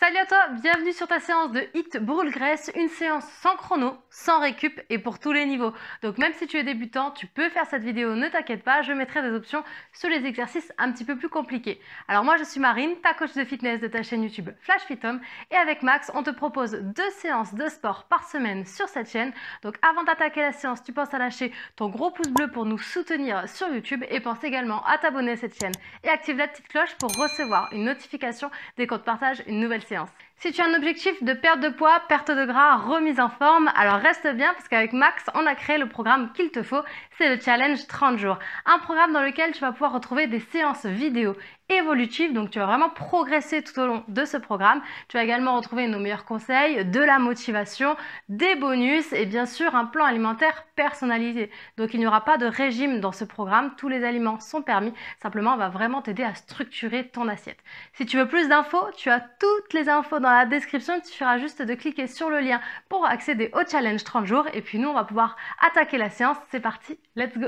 Salut à toi, bienvenue sur ta séance de HIIT brûle-graisse, une séance sans chrono, sans récup et pour tous les niveaux. Donc même si tu es débutant, tu peux faire cette vidéo, ne t'inquiète pas, je mettrai des options sur les exercices un petit peu plus compliqués. Alors moi je suis Marine, ta coach de fitness de ta chaîne YouTube Flash Fit Home, et avec Max, on te propose 2 séances de sport par semaine sur cette chaîne. Donc avant d'attaquer la séance, tu penses à lâcher ton gros pouce bleu pour nous soutenir sur YouTube et pense également à t'abonner à cette chaîne et active la petite cloche pour recevoir une notification dès qu'on te partage une nouvelle séance. Si tu as un objectif de perte de poids, perte de gras, remise en forme, alors reste bien parce qu'avec Max, on a créé le programme qu'il te faut, c'est le challenge 30 jours. Un programme dans lequel tu vas pouvoir retrouver des séances vidéo évolutives, donc tu vas vraiment progresser tout au long de ce programme. Tu vas également retrouver nos meilleurs conseils, de la motivation, des bonus et bien sûr un plan alimentaire personnalisé. Donc il n'y aura pas de régime dans ce programme, tous les aliments sont permis, simplement on va vraiment t'aider à structurer ton assiette. Si tu veux plus d'infos, tu as toutes les infos dans la description, il suffira juste de cliquer sur le lien pour accéder au challenge 30 jours et puis nous on va pouvoir attaquer la séance. C'est parti, let's go!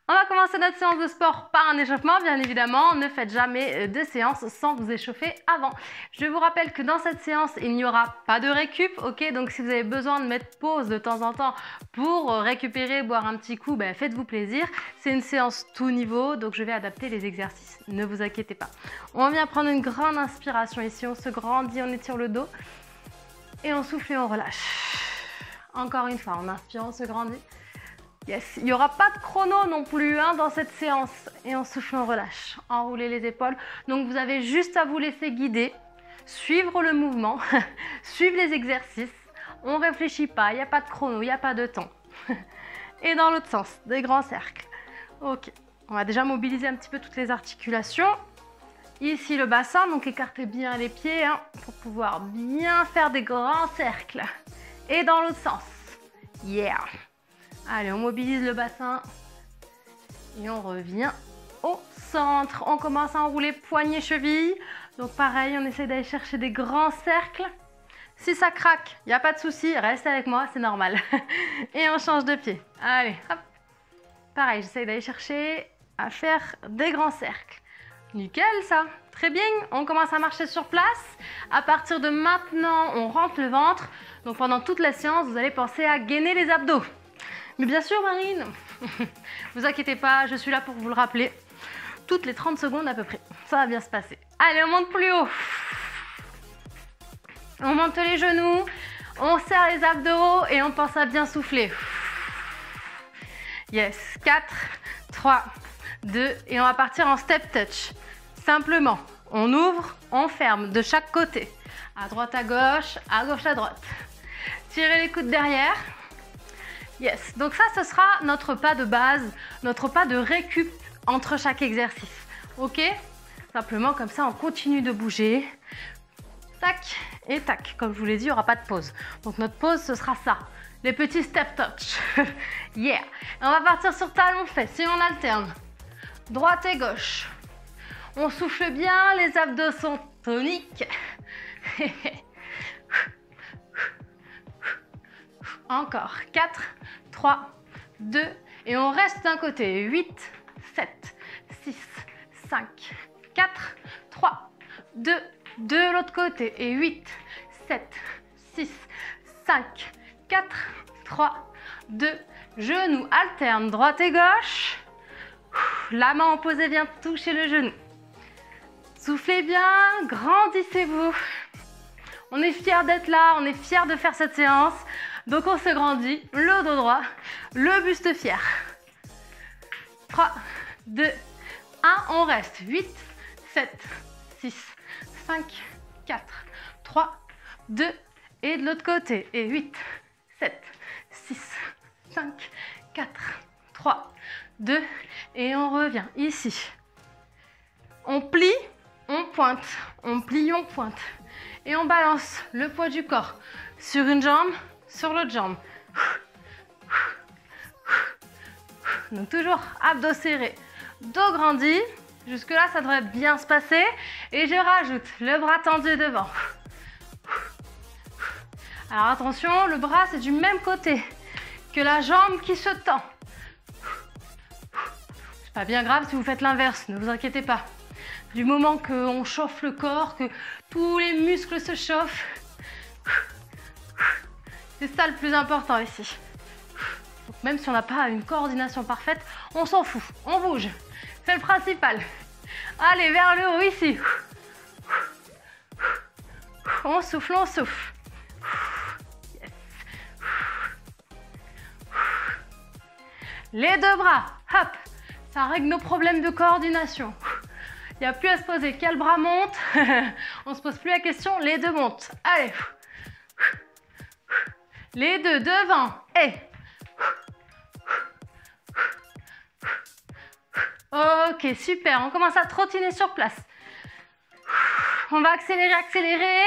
On va commencer notre séance de sport par un échauffement, bien évidemment. Ne faites jamais de séance sans vous échauffer avant. Je vous rappelle que dans cette séance, il n'y aura pas de récup, ok? Donc si vous avez besoin de mettre pause de temps en temps pour récupérer, boire un petit coup, ben, faites-vous plaisir. C'est une séance tout niveau, donc je vais adapter les exercices. Ne vous inquiétez pas. On vient prendre une grande inspiration ici. On se grandit, on étire le dos. Et on souffle et on relâche. Encore une fois, on inspire, on se grandit. Yes, il n'y aura pas de chrono non plus dans cette séance. Et on souffle, on relâche. Enroulez les épaules. Donc vous avez juste à vous laisser guider, suivre le mouvement, suivre les exercices. On ne réfléchit pas, il n'y a pas de chrono, il n'y a pas de temps. Et dans l'autre sens, des grands cercles. Ok, on va déjà mobiliser un petit peu toutes les articulations. Ici le bassin, donc écartez bien les pieds pour pouvoir bien faire des grands cercles. Et dans l'autre sens. Yeah! Allez, on mobilise le bassin et on revient au centre. On commence à enrouler poignets, chevilles. Donc pareil, on essaie d'aller chercher des grands cercles. Si ça craque, il n'y a pas de souci, reste avec moi, c'est normal. Et on change de pied. Allez, hop. Pareil, j'essaie d'aller chercher à faire des grands cercles. Nickel ça, très bien. On commence à marcher sur place. À partir de maintenant, on rentre le ventre. Donc pendant toute la séance, vous allez penser à gainer les abdos. Mais bien sûr Marine, vous inquiétez pas, je suis là pour vous le rappeler. Toutes les 30 secondes à peu près, ça va bien se passer. Allez, on monte plus haut. On monte les genoux, on serre les abdos et on pense à bien souffler. Yes, 4, 3, 2 et on va partir en step touch. Simplement, on ouvre, on ferme de chaque côté. À droite, à gauche à droite. Tirez les coudes derrière. Yes, donc ça, ce sera notre pas de base, notre pas de récup entre chaque exercice. Ok? Simplement, comme ça, on continue de bouger. Tac et tac. Comme je vous l'ai dit, il n'y aura pas de pause. Donc notre pause, ce sera ça. Les petits step touch. Yeah! Et on va partir sur talons-fesses et on alterne. Droite et gauche. On souffle bien, les abdos sont toniques. Encore 4, 3, 2 et on reste d'un côté. 8, 7, 6, 5, 4, 3, 2, de l'autre côté et 8, 7, 6, 5, 4, 3, 2, genoux alternent droite et gauche. La main opposée vient toucher le genou. Soufflez bien, grandissez-vous. On est fiers d'être là, on est fiers de faire cette séance. Donc on se grandit, le dos droit, le buste fier. 3, 2, 1, on reste. 8, 7, 6, 5, 4, 3, 2, et de l'autre côté. Et 8, 7, 6, 5, 4, 3, 2, et on revient ici. On plie, on pointe, on plie, on pointe. Et on balance le poids du corps sur une jambe, sur l'autre jambe. Donc toujours abdos serrés, dos grandi. Jusque là, ça devrait bien se passer. Et je rajoute le bras tendu devant. Alors attention, le bras c'est du même côté que la jambe qui se tend. C'est pas bien grave si vous faites l'inverse, ne vous inquiétez pas. du moment qu'on chauffe le corps, que tous les muscles se chauffent. C'est ça le plus important ici. Donc même si on n'a pas une coordination parfaite, on s'en fout, on bouge. C'est le principal. Allez, vers le haut ici. On souffle, on souffle. Yes. Les deux bras, hop. Ça règle nos problèmes de coordination. Il n'y a plus à se poser quel bras monte. On ne se pose plus la question, les deux montent. Allez. Les deux devant. Et. Ok, super. On commence à trottiner sur place. On va accélérer, accélérer.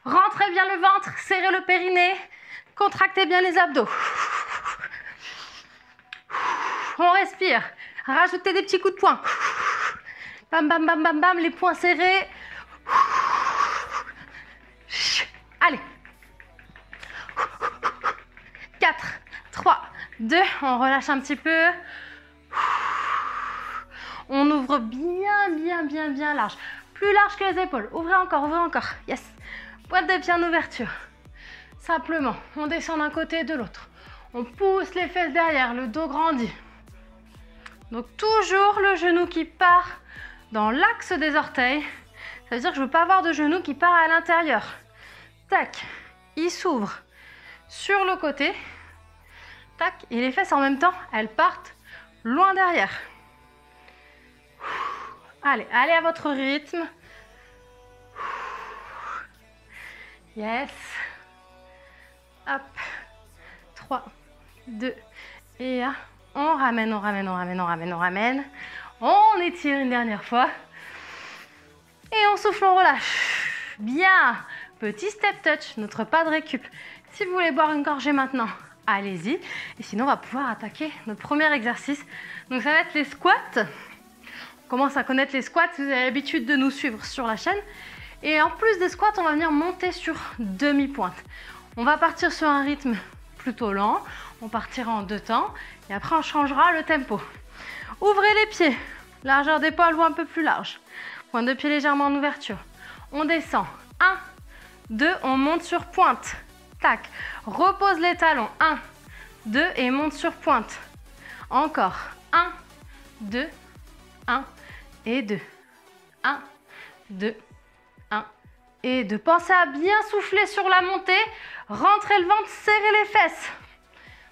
Rentrez bien le ventre, serrez le périnée. Contractez bien les abdos. On respire. Rajoutez des petits coups de poing. Bam, bam, bam, bam, bam. Les poings serrés. Allez. 4, 3, 2. On relâche un petit peu. On ouvre bien, bien, bien, bien large. Plus large que les épaules. Ouvrez encore, ouvrez encore. Yes. Pointe de pied en ouverture. Simplement, on descend d'un côté et de l'autre. On pousse les fesses derrière, le dos grandit. Donc toujours le genou qui part dans l'axe des orteils. Ça veut dire que je ne veux pas avoir de genou qui part à l'intérieur. Tac, il s'ouvre sur le côté. Tac, et les fesses en même temps, elles partent loin derrière. Allez, allez à votre rythme. Yes. Hop. 3, 2 et 1. On ramène, on ramène, on ramène, on ramène, on ramène. On étire une dernière fois. Et on souffle, on relâche. Bien. Petit step touch, notre pas de récup. Si vous voulez boire une gorgée maintenant, allez-y. Et sinon, on va pouvoir attaquer notre premier exercice. Donc, ça va être les squats. On commence à connaître les squats. Vous avez l'habitude de nous suivre sur la chaîne. Et en plus des squats, on va venir monter sur demi-pointe. On va partir sur un rythme plutôt lent. On partira en 2 temps. Et après, on changera le tempo. Ouvrez les pieds. Largeur d'épaule ou un peu plus large. Pointe de pied légèrement en ouverture. On descend. 1, 2, on monte sur pointe. Tac. Repose les talons. 1, 2 et monte sur pointe. Encore. 1, 2, 1 et 2. 1, 2, 1 et 2. Pensez à bien souffler sur la montée. Rentrez le ventre, serrez les fesses.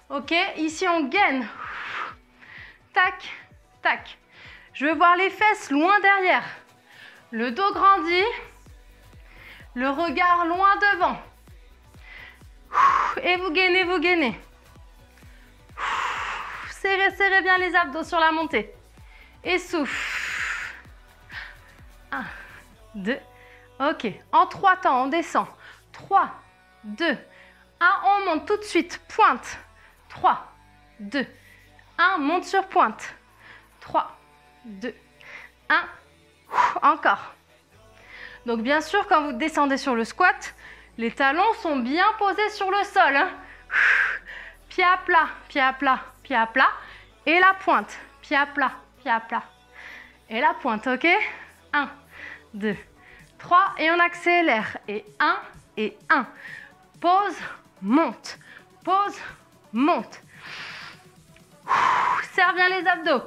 Ok, ici on gaine. Tac, tac. Je veux voir les fesses loin derrière. Le dos grandit. Le regard loin devant. Et vous gainez, vous gainez. Serrez, serrez bien les abdos sur la montée. Et souffle. 1, 2. Ok. En 3 temps, on descend. 3, 2, 1. On monte tout de suite. Pointe. 3, 2, 1. Monte sur pointe. 3, 2, 1. Encore. Donc bien sûr, quand vous descendez sur le squat, les talons sont bien posés sur le sol. Hein. Pied à plat, pied à plat, pied à plat. Et la pointe. Pied à plat, pied à plat. Et la pointe, ok? 1, 2, 3. Et on accélère. Et 1 et 1. Pause, monte. Pause, monte. Serre bien les abdos.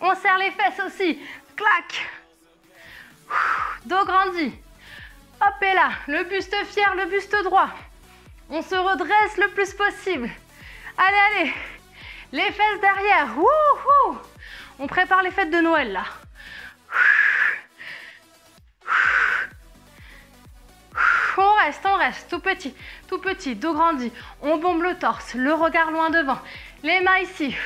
On serre les fesses aussi. Clac. Dos grandi. Hop et là, le buste fier, le buste droit. On se redresse le plus possible. Allez, allez. Les fesses derrière. Wouhou. On prépare les fêtes de Noël là. On reste, tout petit, dos grandi. On bombe le torse, le regard loin devant. Les mains ici.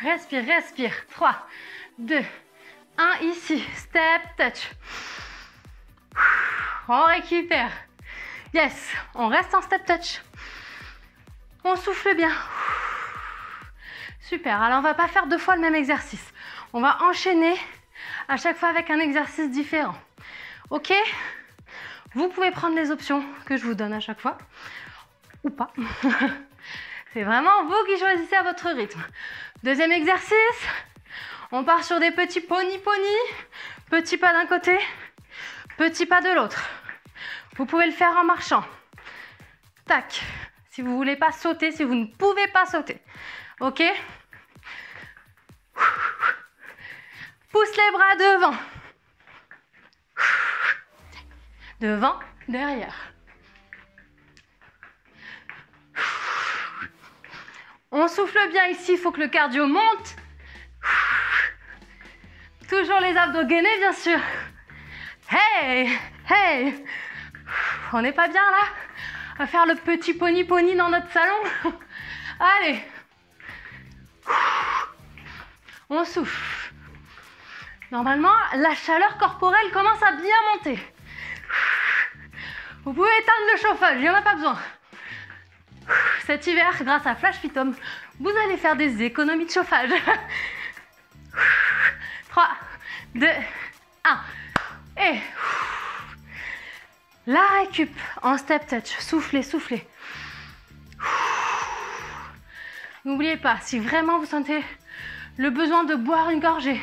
Respire, respire. 3, 2, 1, ici. Step touch. On récupère. Yes, on reste en step touch. On souffle bien. Super, alors on va pas faire 2 fois le même exercice. On va enchaîner à chaque fois avec un exercice différent. Ok? Vous pouvez prendre les options que je vous donne à chaque fois. Ou pas. C'est vraiment vous qui choisissez à votre rythme. Deuxième exercice. On part sur des petits pony. Petit pas d'un côté, petit pas de l'autre. Vous pouvez le faire en marchant. Tac. Si vous ne voulez pas sauter, si vous ne pouvez pas sauter. Ok? Pousse les bras devant. Devant, derrière. On souffle bien ici, il faut que le cardio monte. Toujours les abdos gainés, bien sûr. Hey, hey. On n'est pas bien là? On va faire le petit pony dans notre salon. Allez. On souffle. Normalement, la chaleur corporelle commence à bien monter. Vous pouvez éteindre le chauffage, il n'y en a pas besoin. Cet hiver, grâce à Flash Fit Home, vous allez faire des économies de chauffage. 3, 2, 1. Et la récup en step touch. Soufflez, soufflez. N'oubliez pas, si vraiment vous sentez le besoin de boire une gorgée,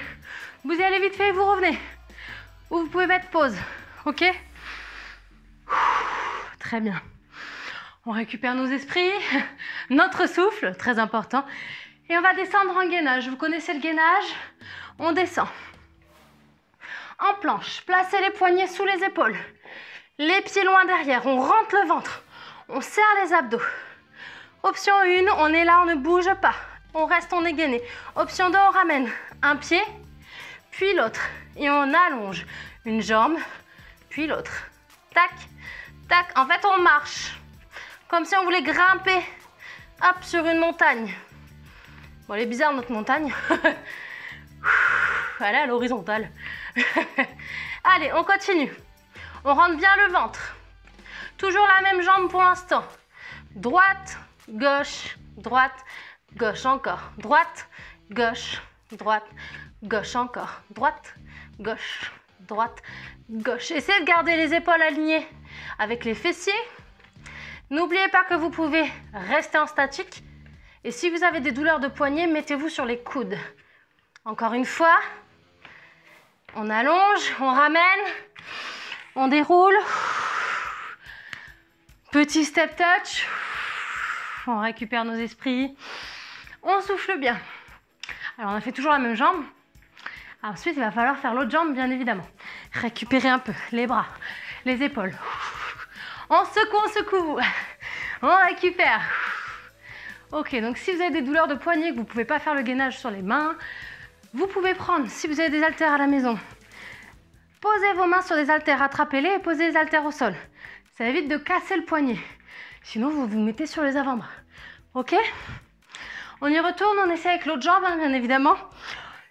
vous y allez vite fait et vous revenez. Ou vous pouvez mettre pause. Ok? Très bien. On récupère nos esprits, notre souffle, très important. Et on va descendre en gainage. Vous connaissez le gainage? On descend. En planche, placez les poignets sous les épaules. Les pieds loin derrière. On rentre le ventre. On serre les abdos. Option 1, on est là, on ne bouge pas. On reste, on est gainé. Option 2, on ramène un pied, puis l'autre. Et on allonge une jambe, puis l'autre. Tac, tac. En fait, on marche. Comme si on voulait grimper, hop, sur une montagne. Bon, elle est bizarre notre montagne. Elle est à l'horizontale. Allez, on continue. On rentre bien le ventre. Toujours la même jambe pour l'instant. Droite, gauche, droite, gauche encore. Droite, gauche, droite, gauche encore. Droite, gauche, droite, gauche. Essayez de garder les épaules alignées avec les fessiers. N'oubliez pas que vous pouvez rester en statique. Et si vous avez des douleurs de poignet, mettez-vous sur les coudes. Encore une fois. On allonge, on ramène, on déroule. Petit step touch. On récupère nos esprits. On souffle bien. Alors, on a fait toujours la même jambe. Ensuite, il va falloir faire l'autre jambe, bien évidemment. Récupérer un peu les bras, les épaules. On secoue. On récupère. Ok, donc si vous avez des douleurs de poignet, que vous ne pouvez pas faire le gainage sur les mains, vous pouvez prendre, si vous avez des haltères à la maison, posez vos mains sur des haltères, attrapez-les et posez les haltères au sol. Ça évite de casser le poignet. Sinon, vous vous mettez sur les avant-bras. Ok? On y retourne, on essaie avec l'autre jambe, hein, bien évidemment.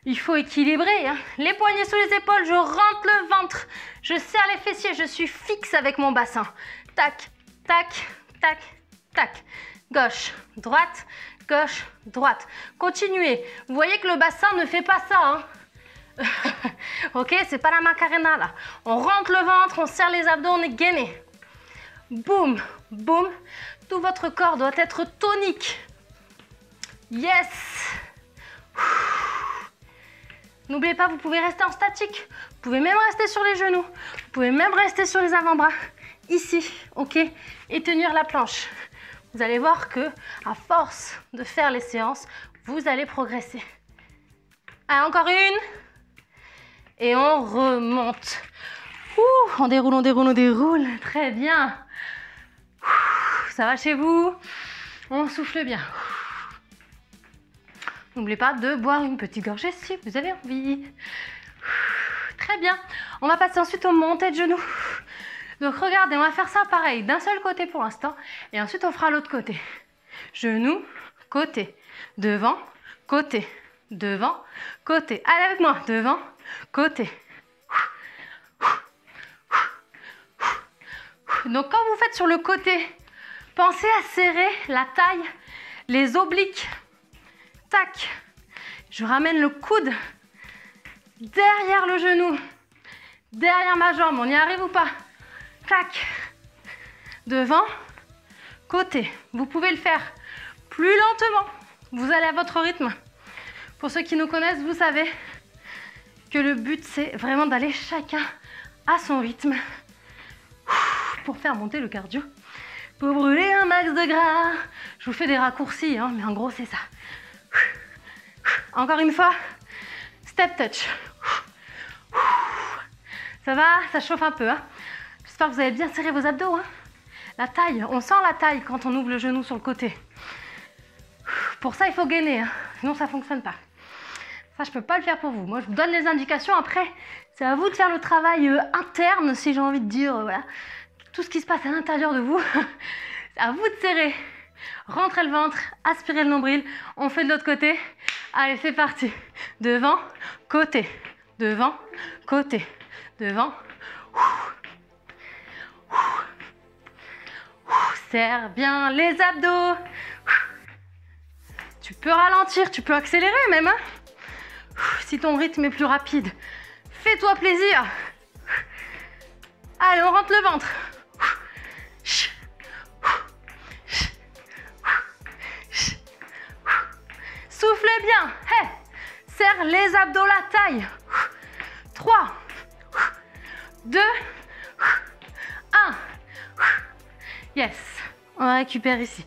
Il faut équilibrer. Hein. Les poignets sous les épaules, je rentre le ventre. Je serre les fessiers, je suis fixe avec mon bassin. Tac, tac, tac, tac. Gauche, droite, gauche, droite. Continuez. Vous voyez que le bassin ne fait pas ça. Hein. Ok, c'est pas la Macarena là. On rentre le ventre, on serre les abdos, on est gainé. Boum, boum. Tout votre corps doit être tonique. Yes. N'oubliez pas, vous pouvez rester en statique. Vous pouvez même rester sur les genoux. Vous pouvez même rester sur les avant-bras. Ici, ok? Et tenir la planche. Vous allez voir que, à force de faire les séances, vous allez progresser. Allez, encore une. Et on remonte. On déroule, on déroule, on déroule. Très bien. Ça va chez vous? On souffle bien. N'oubliez pas de boire une petite gorgée si vous avez envie. Très bien. On va passer ensuite aux montées de genoux. Donc regardez, on va faire ça pareil, d'un seul côté pour l'instant. Et ensuite, on fera l'autre côté. Genoux, côté, devant, côté, devant, côté. Allez avec moi, devant, côté. Donc quand vous faites sur le côté, pensez à serrer la taille, les obliques. Tac. Je ramène le coude derrière le genou, derrière ma jambe. On y arrive ou pas? Tac. Devant, côté. Vous pouvez le faire plus lentement. Vous allez à votre rythme. Pour ceux qui nous connaissent, vous savez, que le but, c'est vraiment d'aller chacun à son rythme pour faire monter le cardio, pour brûler un max de gras. Je vous fais des raccourcis, hein, mais en gros, c'est ça. Encore une fois, step touch. Ça va, ça chauffe un peu. Hein. J'espère que vous avez bien serré vos abdos. Hein. La taille, on sent la taille quand on ouvre le genou sur le côté. Pour ça, il faut gainer, hein. Sinon ça ne fonctionne pas. Ça, je ne peux pas le faire pour vous. Moi, je vous donne les indications. Après, c'est à vous de faire le travail interne, si j'ai envie de dire. Voilà. Tout ce qui se passe à l'intérieur de vous, c'est à vous de serrer. Rentrez le ventre, aspirez le nombril. On fait de l'autre côté. Allez, c'est parti. Devant, côté. Devant, côté. Devant. Serre bien les abdos. Tu peux ralentir, tu peux accélérer même. Hein, si ton rythme est plus rapide. Fais-toi plaisir. Allez, on rentre le ventre. Soufflez bien. Hey. Serre les abdos, la taille. 3, 2, 1. Yes. On récupère ici.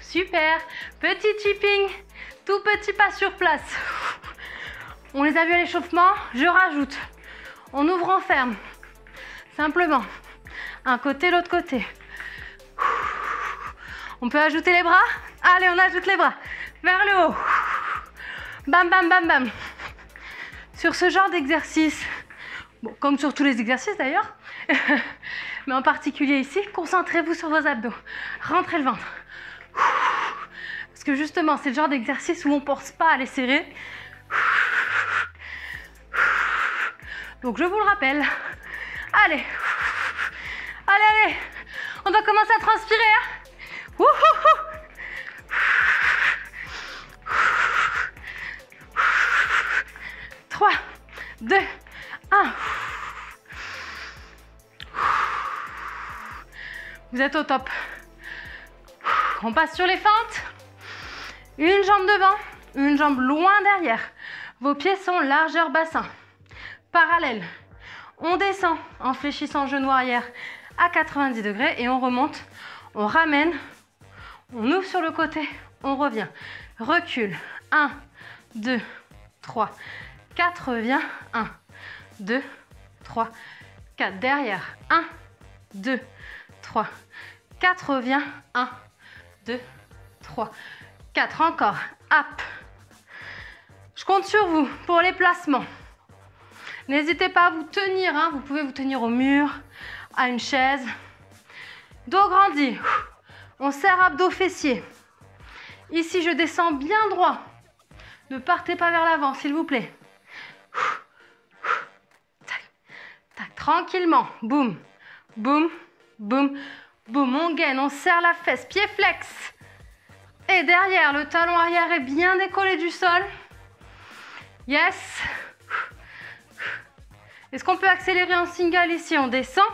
Super. Petit tipping. Tout petit pas sur place. On les a vus à l'échauffement. Je rajoute. On ouvre, on ferme. Simplement. Un côté, l'autre côté. On peut ajouter les bras. Allez, on ajoute les bras. Vers le haut. Bam, bam, bam, bam. Sur ce genre d'exercice, bon, comme sur tous les exercices d'ailleurs, mais en particulier ici, concentrez-vous sur vos abdos. Rentrez le ventre. Parce que justement, c'est le genre d'exercice où on ne pense pas à les serrer. Donc je vous le rappelle. Allez. Allez, allez. On doit commencer à transpirer. Hein. 3, 2, 1. Vous êtes au top. On passe sur les fentes. Une jambe devant, une jambe loin derrière. Vos pieds sont largeur bassin. Parallèle. On descend en fléchissant genou arrière à 90 degrés et on remonte. On ramène. On ouvre sur le côté. On revient. Recule. 1, 2, 3, 4. Revient. 1, 2, 3, 4. Derrière. 1, 2, 3, 4. Revient. 1, 2, 3, 4. Encore. Up. Je compte sur vous pour les placements. N'hésitez pas à vous tenir. Hein. Vous pouvez vous tenir au mur, à une chaise. Dos grandi. On serre abdos fessiers. Ici, je descends bien droit. Ne partez pas vers l'avant, s'il vous plaît. Tac, tac, tranquillement. Boum, boum, boum, boum. On gaine, on serre la fesse. Pied flex. Et derrière, le talon arrière est bien décollé du sol. Yes. Est-ce qu'on peut accélérer en single ici? On descend,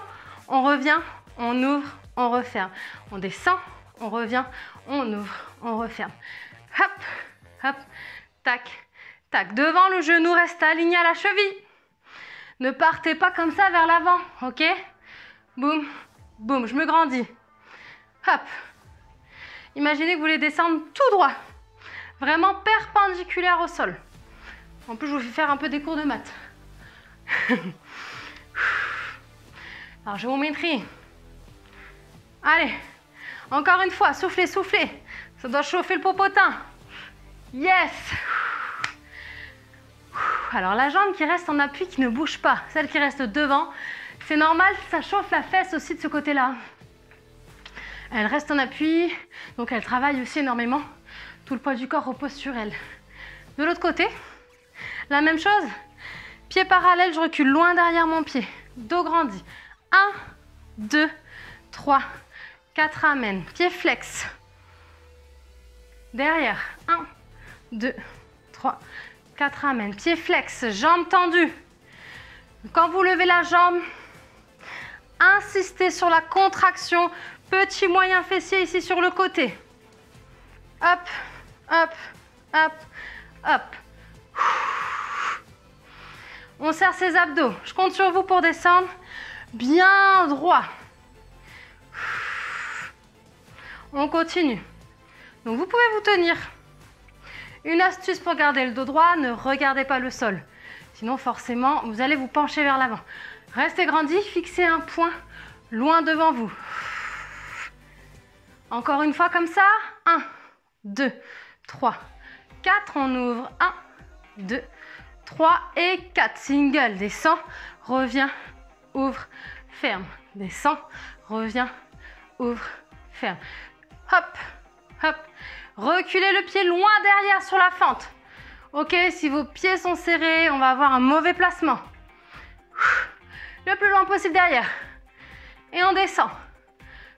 on revient, on ouvre, on referme. On descend, on revient, on ouvre, on referme. Hop, hop, tac, tac. Devant, le genou reste aligné à la cheville. Ne partez pas comme ça vers l'avant, ok? Boum, boum, je me grandis. Hop. Imaginez que vous voulez descendre tout droit. Vraiment perpendiculaire au sol. En plus, je vous fais faire un peu des cours de maths. Alors, géométrie. Allez, encore une fois, soufflez, soufflez. Ça doit chauffer le popotin. Yes. Alors, la jambe qui reste en appui, qui ne bouge pas, celle qui reste devant, c'est normal, ça chauffe la fesse aussi de ce côté-là. Elle reste en appui, donc elle travaille aussi énormément. Tout le poids du corps repose sur elle. De l'autre côté, la même chose. Pied parallèle, je recule loin derrière mon pied. Dos grandi. 1, 2, 3, 4, amène. Pied flex. Derrière. 1, 2, 3, 4, amène. Pied flex. Jambe tendue. Quand vous levez la jambe, insistez sur la contraction. Petit moyen fessier ici sur le côté. Hop, hop, hop, hop. On serre ses abdos. Je compte sur vous pour descendre bien droit. On continue. Donc vous pouvez vous tenir. Une astuce pour garder le dos droit, ne regardez pas le sol. Sinon forcément, vous allez vous pencher vers l'avant. Restez grandi, fixez un point loin devant vous. Encore une fois comme ça. 1, 2, 3, 4. On ouvre. 1, 2, 3 et 4. Single, descend, revient, ouvre, ferme. Descend, revient, ouvre, ferme. Hop, hop. Reculez le pied loin derrière sur la fente. Ok, si vos pieds sont serrés, on va avoir un mauvais placement. Le plus loin possible derrière. Et on descend.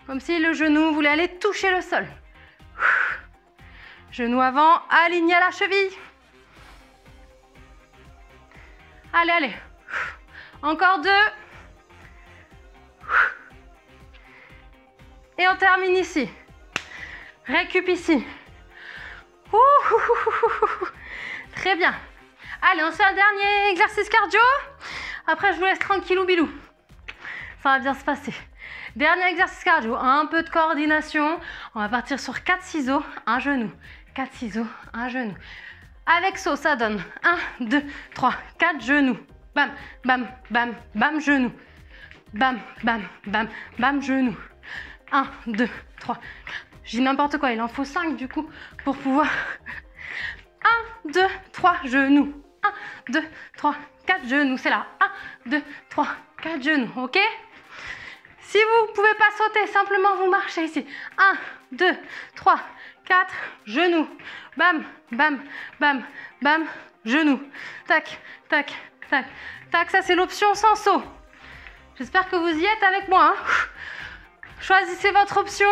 Comme si le genou voulait aller toucher le sol. Genou avant, aligné à la cheville. Allez, allez. Encore 2. Et on termine ici. Récup ici. Très bien. Allez, on se fait un dernier exercice cardio. Après, je vous laisse tranquillou bilou. Ça va bien se passer. Dernier exercice cardio. Un peu de coordination. On va partir sur 4 ciseaux, un genou. 4 ciseaux, un genou. Avec saut, ça donne 1, 2, 3, 4 genoux. Bam, bam, bam, bam, genou. Bam, bam, bam, bam, genou. 1, 2, 3. Je dis n'importe quoi, il en faut 5 du coup pour pouvoir... 1, 2, 3, genoux. 1, 2, 3, 4 genoux. C'est là. 1, 2, 3, 4 genoux. Ok? Si vous ne pouvez pas sauter, simplement vous marchez ici. 1, 2, 3, 4 genoux. Bam, bam, bam, bam, genoux. Tac, tac, tac, tac. Ça, c'est l'option sans saut. J'espère que vous y êtes avec moi. Hein. Choisissez votre option.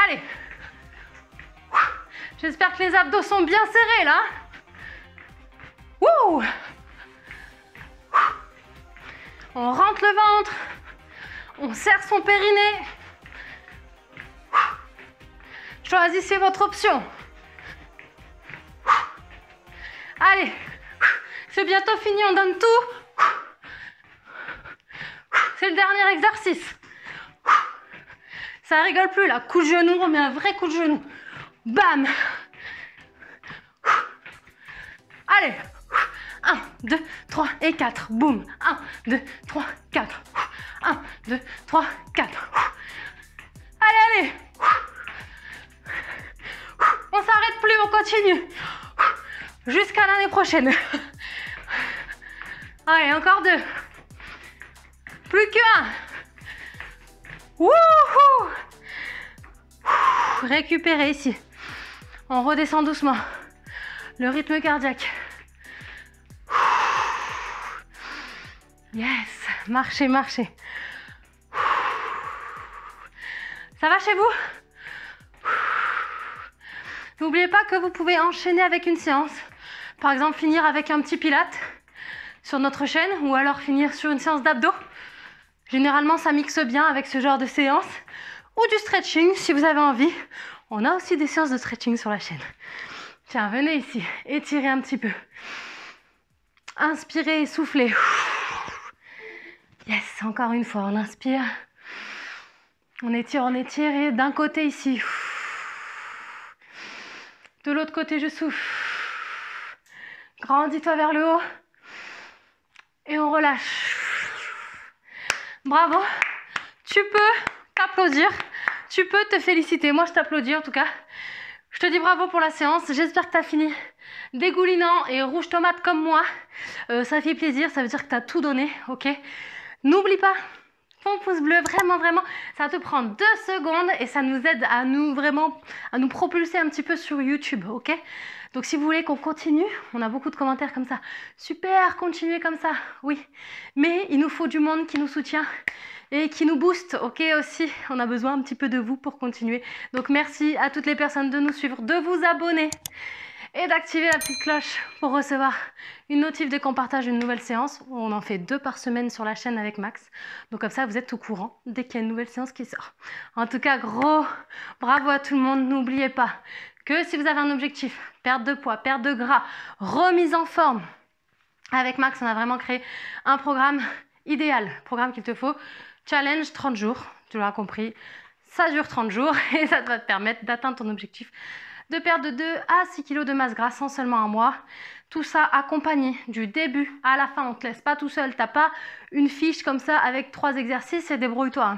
Allez. J'espère que les abdos sont bien serrés là. Wouh! On rentre le ventre. On serre son périnée. Choisissez votre option. Allez. C'est bientôt fini, on donne tout. C'est le dernier exercice. Ça rigole plus là. Coup de genou, on met un vrai coup de genou. Bam! Allez! 1, 2, 3 et 4. Boum! 1, 2, 3, 4. 1, 2, 3, 4. Allez, allez! On s'arrête plus, on continue. Jusqu'à l'année prochaine. Allez, encore 2. Plus qu'un. Wouhou! Récupérez ici. On redescend doucement. Le rythme cardiaque. Yes. Marchez, marchez. Ça va chez vous? N'oubliez pas que vous pouvez enchaîner avec une séance. Par exemple, finir avec un petit pilate sur notre chaîne ou alors finir sur une séance d'abdos. Généralement, ça mixe bien avec ce genre de séance. Ou du stretching si vous avez envie. On a aussi des séances de stretching sur la chaîne. Tiens, venez ici, étirez un petit peu. Inspirez et soufflez. Yes, encore une fois, on inspire. On étire et d'un côté ici. De l'autre côté, je souffle. Grandis-toi vers le haut. Et on relâche. Bravo. Tu peux t'applaudir. Tu peux te féliciter. Moi, je t'applaudis en tout cas. Je te dis bravo pour la séance. J'espère que tu as fini dégoulinant et rouge tomate comme moi. Ça fait plaisir. Ça veut dire que tu as tout donné. Ok. N'oublie pas ton pouce bleu. Vraiment, vraiment. Ça te prend 2 secondes et ça nous aide à nous propulser un petit peu sur YouTube. Ok. Donc, si vous voulez qu'on continue, on a beaucoup de commentaires comme ça. Super, continuez comme ça. Oui. Mais il nous faut du monde qui nous soutient et qui nous booste, ok aussi. On a besoin un petit peu de vous pour continuer. Donc merci à toutes les personnes de nous suivre, de vous abonner. et d'activer la petite cloche pour recevoir une notif dès qu'on partage une nouvelle séance. On en fait 2 par semaine sur la chaîne avec Max. Donc comme ça, vous êtes au courant dès qu'il y a une nouvelle séance qui sort. En tout cas, gros bravo à tout le monde. N'oubliez pas que si vous avez un objectif, perte de poids, perte de gras, remise en forme, avec Max, on a vraiment créé un programme idéal, programme qu'il te faut. Challenge 30 jours, tu l'auras compris. Ça dure 30 jours et ça va te permettre d'atteindre ton objectif de perdre de 2 à 6 kg de masse grasse en seulement un mois. Tout ça accompagné du début à la fin. On ne te laisse pas tout seul. Tu n'as pas une fiche comme ça avec 3 exercices et débrouille-toi.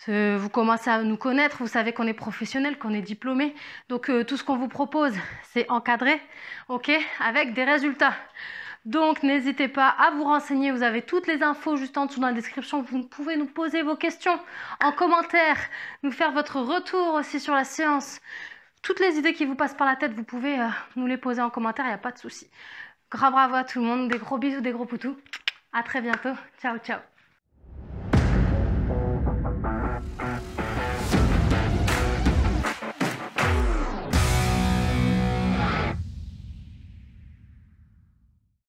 Vous commencez à nous connaître, vous savez qu'on est professionnel, qu'on est diplômé. Donc tout ce qu'on vous propose, c'est encadré, ok, avec des résultats. Donc n'hésitez pas à vous renseigner, vous avez toutes les infos juste en dessous dans la description. Vous pouvez nous poser vos questions en commentaire, nous faire votre retour aussi sur la séance. Toutes les idées qui vous passent par la tête, vous pouvez nous les poser en commentaire, il n'y a pas de souci. Grand bravo à tout le monde, des gros bisous, des gros poutous. À très bientôt, ciao ciao.